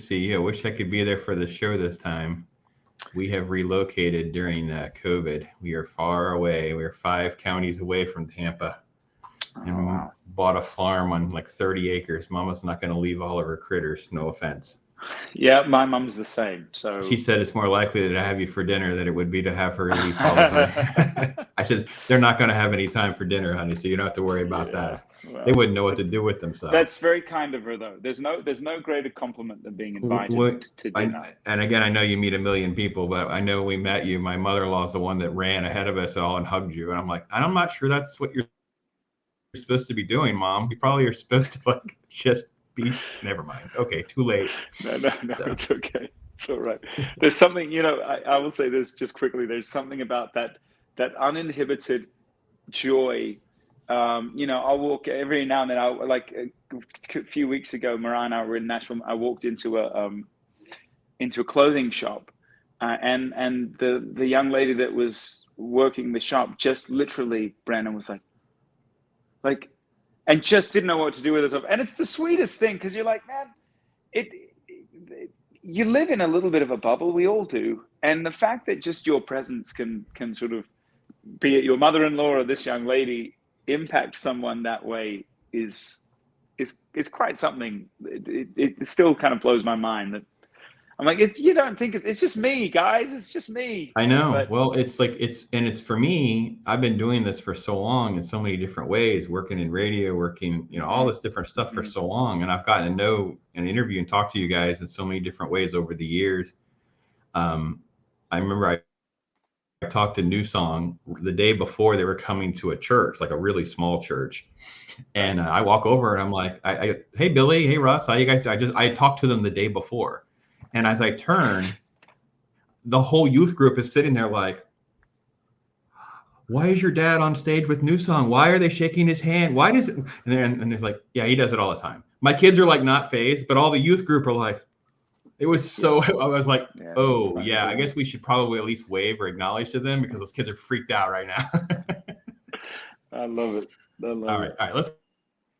see you. I wish I could be there for the show this time. We have relocated during COVID. We are far away. We are 5 counties away from Tampa, Oh, and wow. bought a farm on like 30 acres. Mama's not going to leave all of her critters. No offense. Yeah, my mum's the same. She So, said it's more likely to have you for dinner than it would be to have her leave all of her. I said, they're not going to have any time for dinner, honey, so you don't have to worry about yeah, that. They well, wouldn't know what to it's do with that's themselves. very kind of her though. There's no greater compliment than being invited What to I, dinner. and again, I know you meet a million people, but I know when we met you, my mother-in-law is the one that ran ahead of us all and hugged you. And I'm like, I'm not sure that's what you're supposed to be doing, Mom. You probably are supposed to like just be. Never mind. Okay, too late. No, no, no, So it's okay. It's all right. There's something, I will say this just quickly. There's something about that uninhibited joy. I'll walk every now and then. I like a few weeks ago, Mariah and I were in Nashville. I walked into a clothing shop, and the young lady that was working the shop just literally, Brandon was like, and just didn't know what to do with herself. And it's the sweetest thing because you're like, man, it, you live in a little bit of a bubble. We all do, and the fact that just your presence can sort of, be it your mother-in-law or this young lady, impact someone that way is quite something. It still kind of blows my mind that I'm like, you don't think it's just me, guys. It's just me. I know. But Well, it's like it's for me. I've been doing this for so long in so many different ways, working in radio, working, all mm-hmm, this different stuff for mm-hmm, so long, and I've gotten to know and interview and talk to you guys in so many different ways over the years. Um, I remember I talked to New Song the day before they were coming to a church, like a really small church, right. and I walk over and I'm like, hey Billy, hey Russ, how you guys? I talked to them the day before, and as I turn, the whole youth group is sitting there like, why is your dad on stage with New Song? Why are they shaking his hand? Why does it? And it's like, yeah, he does it all the time. My kids are like not phased, but all the youth group are like, it was Yeah, so. I was like, yeah, oh funny yeah, I guess we business. should probably at least wave or acknowledge to them because those kids are freaked out right now. I love it. I love it. All right, let's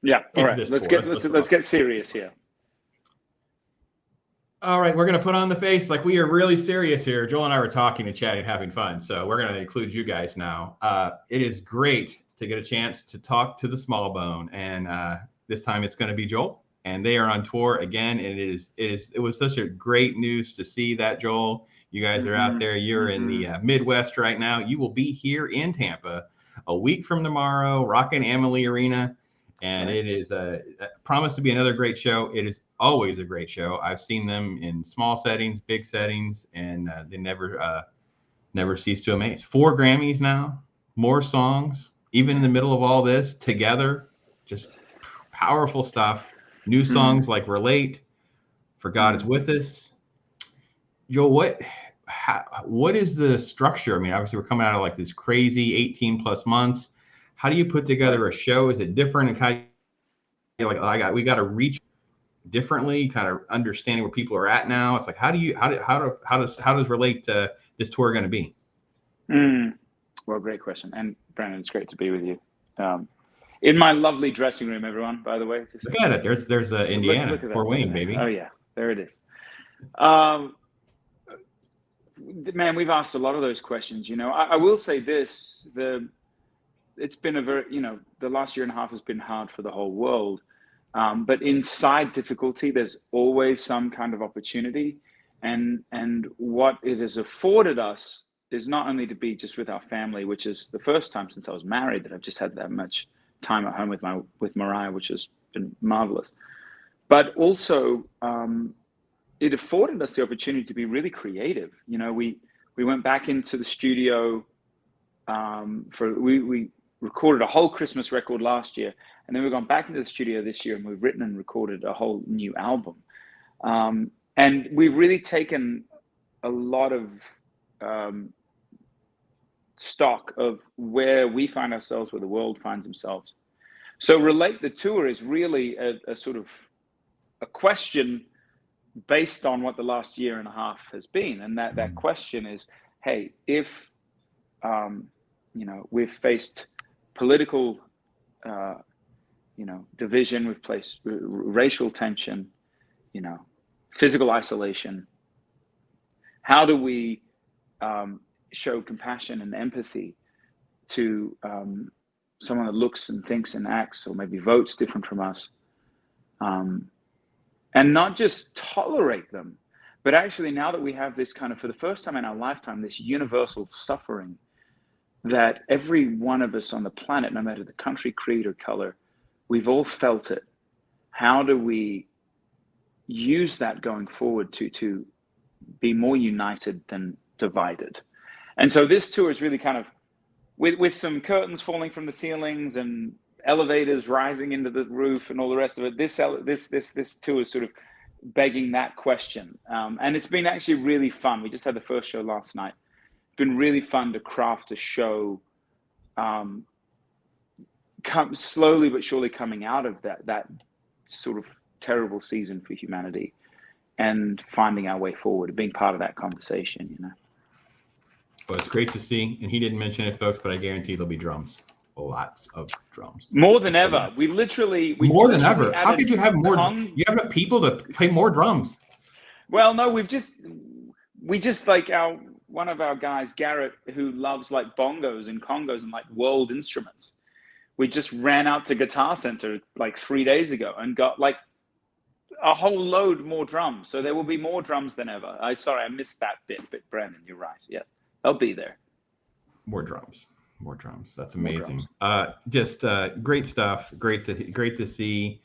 Yeah. get to All this right. tour. Let's Let's get serious here. All right, we're going to put on the face like we are really serious here. Joel and I were talking and chatting, having fun. So we're going to include you guys now. It is great to get a chance to talk to the Smallbone, and this time it's going to be Joel, and they are on tour again. And it was such a great news to see that, Joel. You guys are out Mm-hmm, there. You're in mm-hmm. the Midwest right now. You will be here in Tampa a week from tomorrow, rocking Amalie Arena. And Right. it is promised to be another great show. It is always a great show. I've seen them in small settings, big settings, and they never cease to amaze. 4 Grammys now, more songs, even in Yeah. the middle of all this, together, just powerful stuff. New Mm, songs like "Relate," "For God Is mm. With Us." Joe, what is the structure? I mean, obviously we're coming out of like this crazy 18 plus months. How do you put Right. together a show? Is it different? And how do you like? We got to reach differently, kind of understanding where people are at now. It's like, how does relate to this tour going to be? Mm. Well, great question. And Brandon, it's great to be with you. Um, in my lovely dressing room, everyone, by the way, Look just at it. There's look Indiana, at Fort that. Look at Wayne, that. Oh baby. yeah, there it is. Um, man, we've asked a lot of those questions. I will say this: it's been a very, the last year and a half has been hard for the whole world. But inside difficulty, there's always some kind of opportunity, and what it has afforded us is not only to be just with our family, which is the first time since I was married that I've just had that much time at home with Mariah, which has been marvelous, but also it afforded us the opportunity to be really creative. We went back into the studio we recorded a whole Christmas record last year, and then we've gone back into the studio this year and we've written and recorded a whole new album. And we've really taken a lot of stock of where we find ourselves, where the world finds themselves. So Relate the Tour is really a sort of a question based on what the last year and a half has been. And that question is, hey, if we've faced political, division, we've faced racial tension, physical isolation? How do we show compassion and empathy to someone that looks and thinks and acts or maybe votes different from us? And not just tolerate them, but actually, now that we have this kind of, for the first time in our lifetime, this universal suffering that every one of us on the planet, no matter the country, creed, or color, we've all felt it. How do we use that going forward to be more united than divided? And so this tour is really kind of, with some curtains falling from the ceilings and elevators rising into the roof and all the rest of it, this tour is sort of begging that question. And it's been actually really fun. We just had the first show last night. It's been really fun to craft a show, slowly but surely coming out of that sort of terrible season for humanity and finding our way forward, being part of that conversation, you know. Well, it's great to see. And he didn't mention it, folks, but I guarantee there'll be drums. Lots of drums. More than ever. We more than ever. How could you have more? You have people to play more drums. Well, no, we just like one of our guys, Garrett, who loves like bongos and congos and like world instruments. We just ran out to Guitar Center like 3 days ago and got like a whole load more drums. So there will be more drums than ever. I missed that bit, but Brandon, you're right. Yeah, they'll be there. More drums. That's amazing. Just great stuff. Great to see.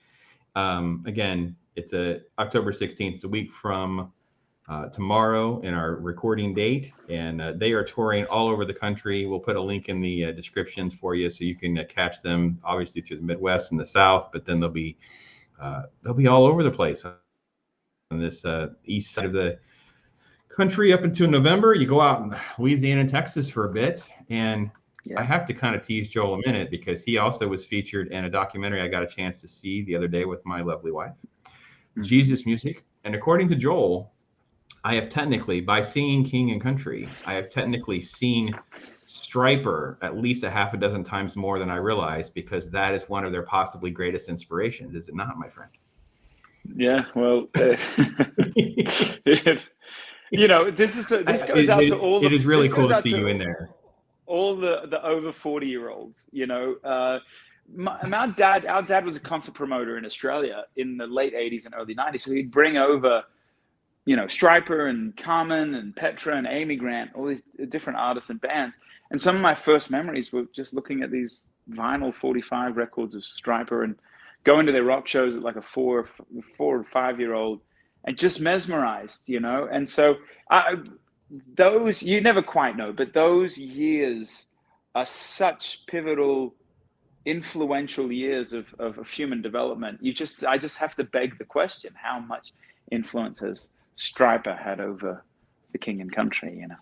Again, it's October 16th. It's a week from tomorrow in our recording date, and they are touring all over the country. We'll put a link in the descriptions for you so you can catch them, obviously through the Midwest and the South, but then they'll be all over the place on this east side of the country up until November. You go out in Louisiana and Texas for a bit, and I have to kind of tease Joel a minute because he also was featured in a documentary I got a chance to see the other day with my lovely wife, Jesus Music. And according to Joel, I have technically, by seeing King and Country, I have technically seen Stryper at least a half a dozen times more than I realized, because that is one of their possibly greatest inspirations. Is it not, my friend? Yeah, well, you know, this goes out to all the. It is really cool to see you in there. All the over 40-year-olds, you know. Our dad was a concert promoter in Australia in the late 80s and early 90s. So he'd bring over, you know, Stryper and Carmen and Petra and Amy Grant, all these different artists and bands. And some of my first memories were just looking at these vinyl 45 records of Stryper and going to their rock shows at like a 4 or 5-year-old and just mesmerized, you know. And so those, you never quite know, but those years are such pivotal, influential years of human development. I just have to beg the question: how much influence has Stryper had over the King and Country? You know.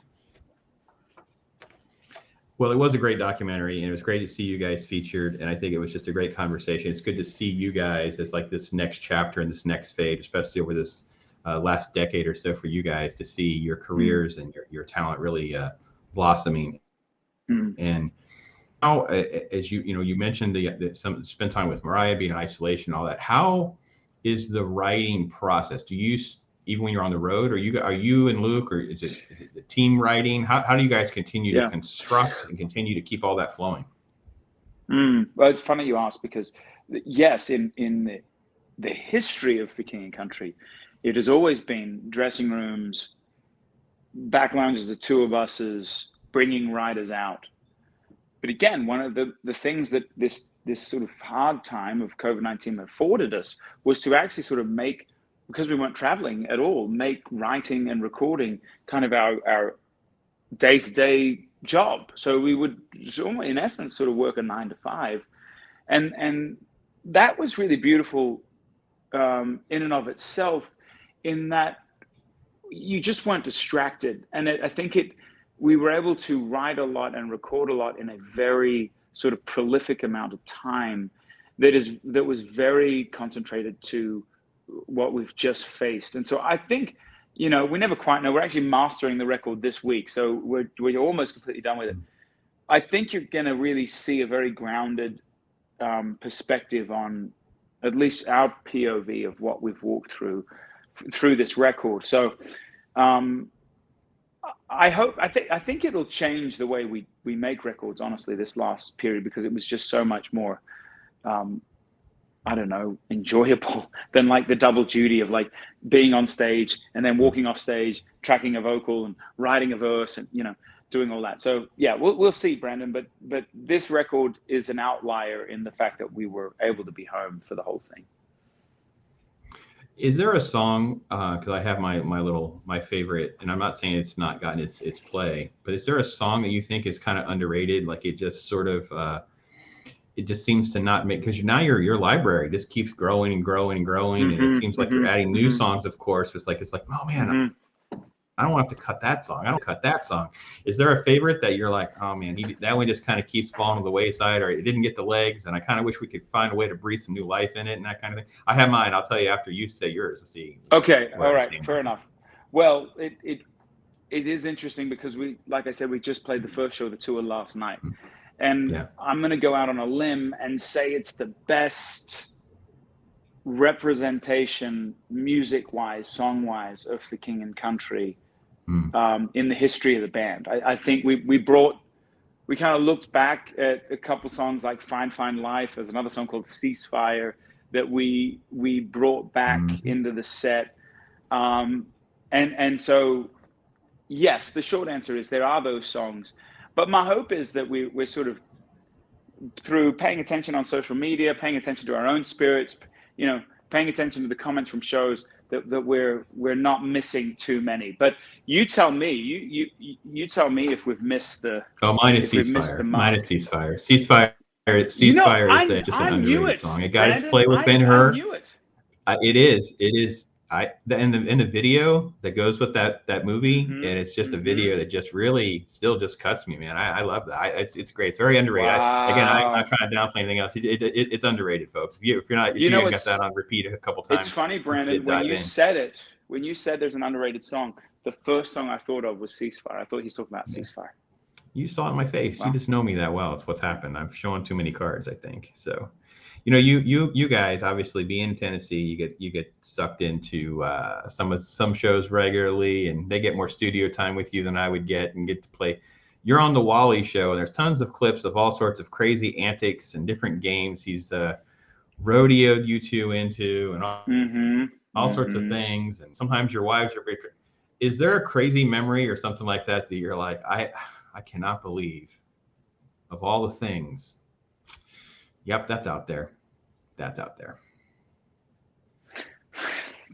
Well, it was a great documentary, and it was great to see you guys featured. And I think it was just a great conversation. It's good to see you guys as like this next chapter and this next phase, especially over this last decade or so for you guys, to see your careers and your talent really blossoming. And how, as you mentioned spend time with Mariah, being in isolation, all that. How is the writing process? Do you, even when you're on the road, are you and Luke, or is it the team writing? How do you guys continue to construct and continue to keep all that flowing? Well, it's funny you ask, because yes, in the history of the King and Country, it has always been dressing rooms, back lounges, the tour buses, bringing writers out. But again, one of the things that this sort of hard time of COVID-19 afforded us was to actually sort of make, because we weren't traveling at all, make writing and recording kind of our day-to-day job. So we would, in essence, sort of work a 9 to 5. And that was really beautiful in and of itself, in that you just weren't distracted. And I think we were able to write a lot and record a lot in a very sort of prolific amount of time that was very concentrated to what we've just faced. And so I think, you know, we never quite know. We're actually mastering the record this week, so we're almost completely done with it. I think you're going to really see a very grounded perspective on at least our POV of what we've walked through through this record. So I think it'll change the way we make records, honestly, this last period, because it was just so much more I don't know, enjoyable than like the double duty of like being on stage and then walking off stage, tracking a vocal and writing a verse and, you know, doing all that. So yeah, we'll see, Brandon, but this record is an outlier in the fact that we were able to be home for the whole thing. Is there a song, because I have my favorite, and I'm not saying it's not gotten its play, but is there a song that you think is kind of underrated? Like it just sort of, it just seems to not make, because now your library just keeps growing and growing and growing, and it seems like you're adding new songs, of course. But it's like, oh man, I don't have to cut that song. I don't cut that song. Is there a favorite that you're like, oh man, that one just kind of keeps falling to the wayside, or it didn't get the legs, and I kind of wish we could find a way to breathe some new life in it and that kind of thing? I have mine. I'll tell you after you say yours to see. Okay, all right, fair enough. Well, it is interesting because like I said, we just played the first show of the tour last night. And I'm going to go out on a limb and say it's the best representation, music-wise, song-wise, of the King and Country in the history of the band. I think we kind of looked back at a couple songs like Fine Fine Life. There's another song called Ceasefire that we brought back into the set. And so, yes, the short answer is there are those songs. But my hope is that we're sort of, through paying attention on social media, paying attention to our own spirits, you know, paying attention to the comments from shows, that we're not missing too many. But you tell me, you tell me if we've missed the. Oh, mine is Ceasefire. Mine is Ceasefire. Ceasefire is just an underrated song. A guy to play with Ben-Hur. I knew it. It is. In the video that goes with that movie, and it's just a video that just really still just cuts me, man. I love that. It's great. It's very underrated. Wow. I'm not trying to downplay anything else. It's underrated, folks. If you got that on repeat a couple times. It's funny, Brandon, when you said there's an underrated song, the first song I thought of was Ceasefire. I thought he's talking about Ceasefire. You saw it in my face. Wow. You just know me that well. It's what's happened. I'm showing too many cards, I think. So. You know, you guys obviously being in Tennessee, you get sucked into some shows regularly, and they get more studio time with you than I would get, and get to play. You're on the Wally show, and there's tons of clips of all sorts of crazy antics and different games he's rodeoed you two into, and all sorts of things. And sometimes your wives are very. Is there a crazy memory or something like that you're like, I cannot believe, of all the things. Yep, that's out there.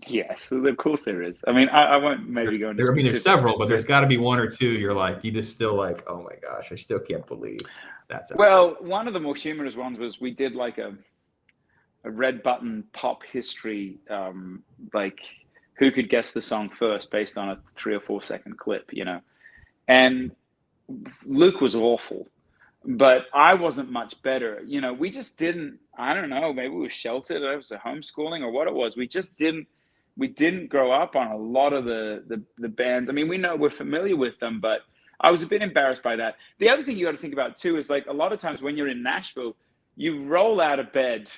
Yes, of course there is. I mean, I won't maybe go into specifics. There's several, but there's got to be one or two you're like, you just still like, oh my gosh, I still can't believe that's out there. One of the more humorous ones was we did like a red button pop history, like who could guess the song first based on a 3 or 4 second clip, you know. And Luke was awful. But I wasn't much better. You know, we just didn't, I don't know, maybe we were sheltered. It was a homeschooling or what it was. We didn't grow up on a lot of the bands. I mean, we're familiar with them, but I was a bit embarrassed by that. The other thing you got to think about too is like a lot of times when you're in Nashville, you roll out of bed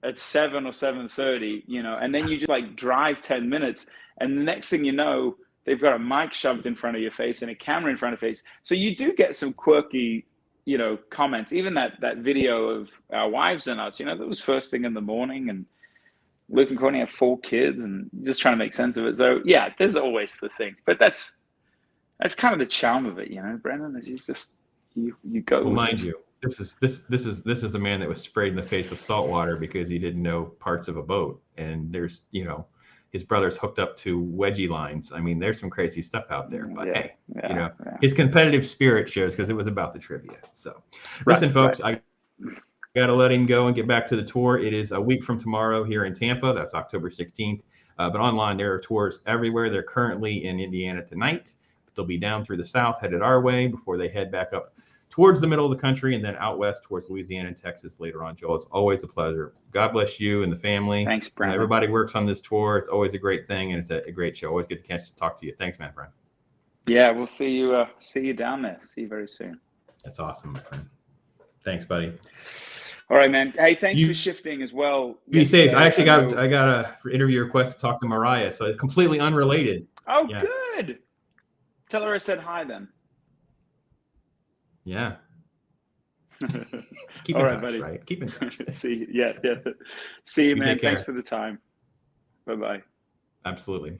at 7 or 7:30, you know, and then you just like drive 10 minutes. And the next thing you know, they've got a mic shoved in front of your face and a camera in front of your face. So you do get some quirky, you know, comments. Even that video of our wives and us, you know, that was first thing in the morning, and Luke and Courtney have 4 kids and just trying to make sense of it. So yeah, there's always the thing, but that's kind of the charm of it, you know, Brandon, is you go. Well, mind you, this is a man that was sprayed in the face with salt water because he didn't know parts of a boat, and there's, you know, his brother's hooked up to wedgie lines. I mean, there's some crazy stuff out there, but his competitive spirit shows because it was about the trivia. So listen, folks, I got to let him go and get back to the tour. It is a week from tomorrow here in Tampa. That's October 16th. But online, there are tours everywhere. They're currently in Indiana tonight. They'll be down through the South, headed our way before they head back up towards the middle of the country, and then out west towards Louisiana and Texas later on. Joel, it's always a pleasure. God bless you and the family. Thanks, Brandon. Everybody works on this tour. It's always a great thing, and it's a great show. Always get the chance to talk to you. Thanks, man, friend. Yeah, we'll see you down there. See you very soon. That's awesome, my friend. Thanks, buddy. All right, man. Hey, thanks for You shifting as well. be safe. I Yesterday, actually I know. I got a interview request to talk to Mariah, so completely unrelated. Oh, Yeah. good. Tell her I said hi then. Yeah. Keep All in right, touch, buddy. right? Keep in touch. See you. Yeah. See you, You man. take Thanks care. for the time. Bye-bye. Absolutely.